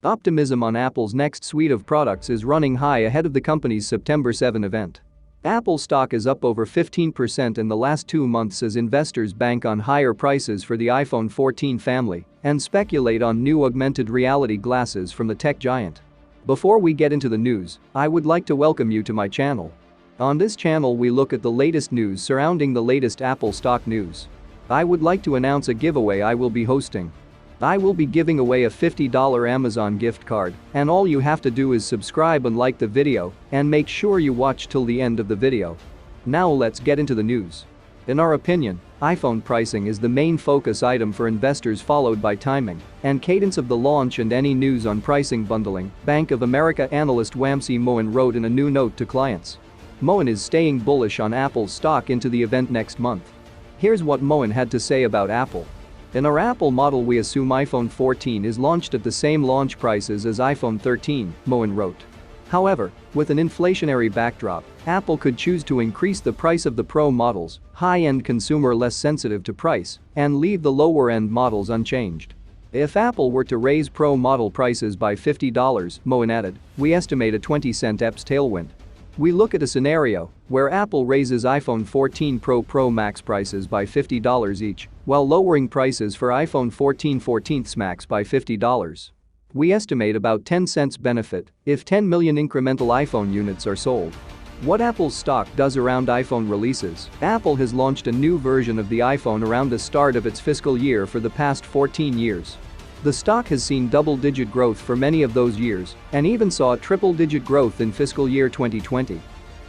Optimism on Apple's next suite of products is running high ahead of the company's September 7 event. Apple stock is up over 15% in the last 2 months as investors bank on higher prices for the iPhone 14 family and speculate on new augmented reality glasses from the tech giant. Before we get into the news, I would like to welcome you to my channel. On this channel we look at the latest news surrounding the latest Apple stock news. I would like to announce a giveaway I will be hosting. I will be giving away a $50 Amazon gift card, and all you have to do is subscribe and like the video, and make sure you watch till the end of the video. Now let's get into the news. In our opinion, iPhone pricing is the main focus item for investors, followed by timing and cadence of the launch and any news on pricing bundling, Bank of America analyst Wamsi Mohan wrote in a new note to clients. Mohan is staying bullish on Apple's stock into the event next month. Here's what Mohan had to say about Apple. In our Apple model, we assume iPhone 14 is launched at the same launch prices as iPhone 13, Mohan wrote. However, with an inflationary backdrop, Apple could choose to increase the price of the Pro models, high-end consumer less sensitive to price, and leave the lower-end models unchanged. If Apple were to raise Pro model prices by $50, Mohan added, we estimate a 20-cent EPS tailwind. We look at a scenario where Apple raises iPhone 14 Pro Max prices by $50 each, while lowering prices for iPhone 14 14th Max by $50. We estimate about 10 cents benefit if 10 million incremental iPhone units are sold. What Apple's stock does around iPhone releases. Apple has launched a new version of the iPhone around the start of its fiscal year for the past 14 years. The stock has seen double-digit growth for many of those years and even saw triple-digit growth in fiscal year 2020.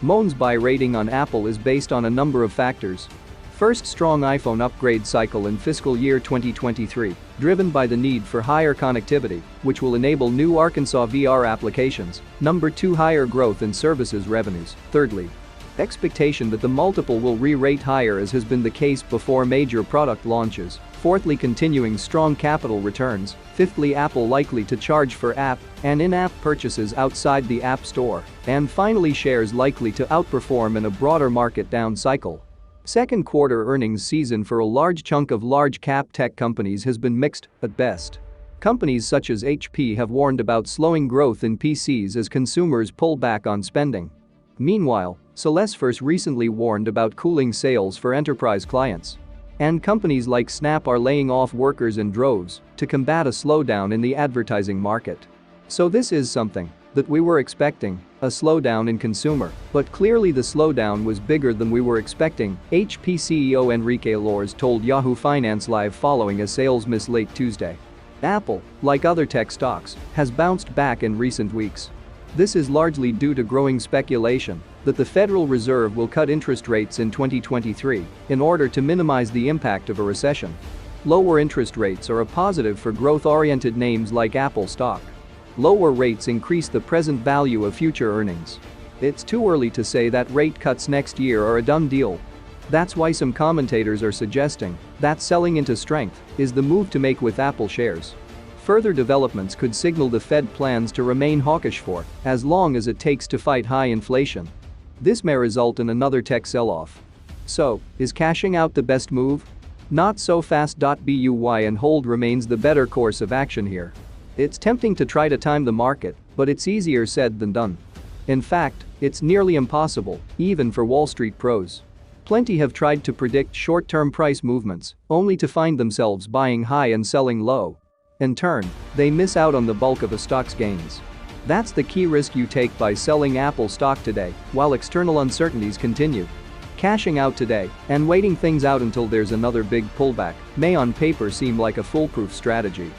Mohan's buy rating on Apple is based on a number of factors. First, strong iPhone upgrade cycle in fiscal year 2023, driven by the need for higher connectivity, which will enable new Arkansas VR applications. Number 2, higher growth in services revenues. Thirdly, expectation that the multiple will re-rate higher, as has been the case before major product launches. Fourthly, continuing strong capital returns. Fifthly, Apple likely to charge for app and in-app purchases outside the App Store. And finally, shares likely to outperform in a broader market down cycle. Second quarter earnings season for a large chunk of large-cap tech companies has been mixed at best. Companies such as HP have warned about slowing growth in PCs as consumers pull back on spending. Meanwhile, Salesforce recently warned about cooling sales for enterprise clients. And companies like Snap are laying off workers in droves to combat a slowdown in the advertising market. So this is something that we were expecting, a slowdown in consumer, but clearly the slowdown was bigger than we were expecting, HP CEO Enrique Lores told Yahoo Finance Live following a sales miss late Tuesday. Apple, like other tech stocks, has bounced back in recent weeks. This is largely due to growing speculation that the Federal Reserve will cut interest rates in 2023 in order to minimize the impact of a recession. Lower interest rates are a positive for growth-oriented names like Apple stock. Lower rates increase the present value of future earnings. It's too early to say that rate cuts next year are a done deal. That's why some commentators are suggesting that selling into strength is the move to make with Apple shares. Further developments could signal the Fed plans to remain hawkish for as long as it takes to fight high inflation. This may result in another tech sell-off. So, is cashing out the best move? Not so fast. Buy and hold remains the better course of action here. It's tempting to try to time the market, but it's easier said than done. In fact, it's nearly impossible, even for Wall Street pros. Plenty have tried to predict short-term price movements, only to find themselves buying high and selling low. In turn, they miss out on the bulk of a stock's gains. That's the key risk you take by selling Apple stock today, while external uncertainties continue. Cashing out today and waiting things out until there's another big pullback may on paper seem like a foolproof strategy.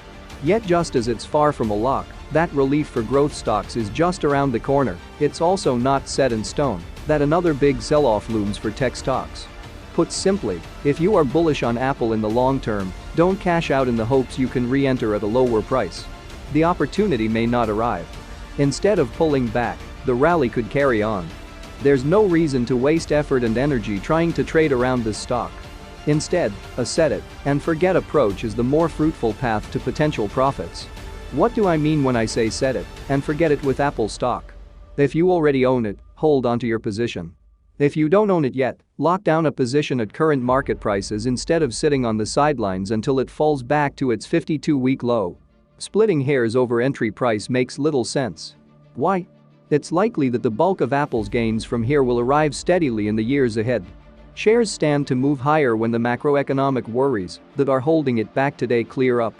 Yet just as it's far from a lock, that relief for growth stocks is just around the corner, it's also not set in stone that another big sell-off looms for tech stocks. Put simply, if you are bullish on Apple in the long term, don't cash out in the hopes you can re-enter at a lower price. The opportunity may not arrive. Instead of pulling back, the rally could carry on. There's no reason to waste effort and energy trying to trade around this stock. Instead, a set it and forget approach is the more fruitful path to potential profits. What do I mean when I say set it and forget it with Apple stock? If you already own it, hold onto your position. If you don't own it yet, lock down a position at current market prices instead of sitting on the sidelines until it falls back to its 52-week low. Splitting hairs over entry price makes little sense. Why? It's likely that the bulk of Apple's gains from here will arrive steadily in the years ahead. Shares stand to move higher when the macroeconomic worries that are holding it back today clear up.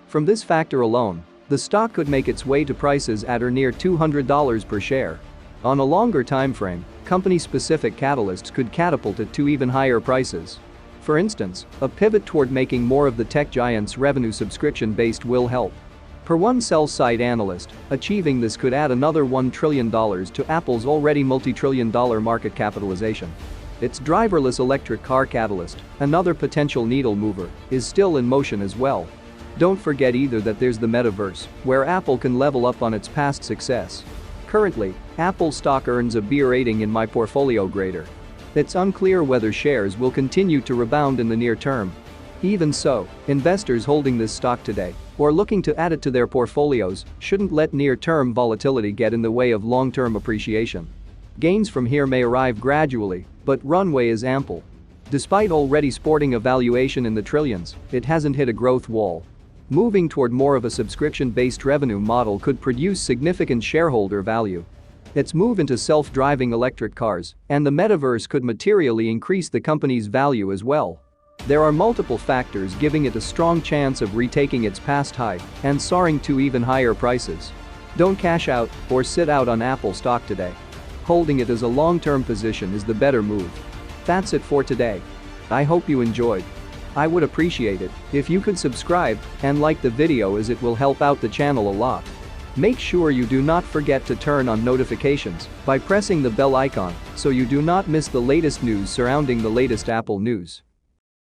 From this factor alone, the stock could make its way to prices at or near $200 per share. On a longer time frame, company-specific catalysts could catapult it to even higher prices. For instance, a pivot toward making more of the tech giant's revenue subscription-based will help. Per one sell-side analyst, achieving this could add another $1 trillion to Apple's already multi-trillion-dollar market capitalization. Its driverless electric car catalyst, another potential needle mover, is still in motion as well. Don't forget either that there's the metaverse, where Apple can level up on its past success. Currently, Apple stock earns a B rating in my portfolio grader. It's unclear whether shares will continue to rebound in the near term. Even so, investors holding this stock today or looking to add it to their portfolios shouldn't let near-term volatility get in the way of long-term appreciation. Gains from here may arrive gradually, but runway is ample. Despite already sporting a valuation in the trillions, it hasn't hit a growth wall. Moving toward more of a subscription-based revenue model could produce significant shareholder value. Its move into self-driving electric cars and the metaverse could materially increase the company's value as well. There are multiple factors giving it a strong chance of retaking its past high and soaring to even higher prices. Don't cash out or sit out on Apple stock today. Holding it as a long-term position is the better move. That's it for today. I hope you enjoyed. I would appreciate it if you could subscribe and like the video as it will help out the channel a lot. Make sure you do not forget to turn on notifications by pressing the bell icon so you do not miss the latest news surrounding the latest Apple news.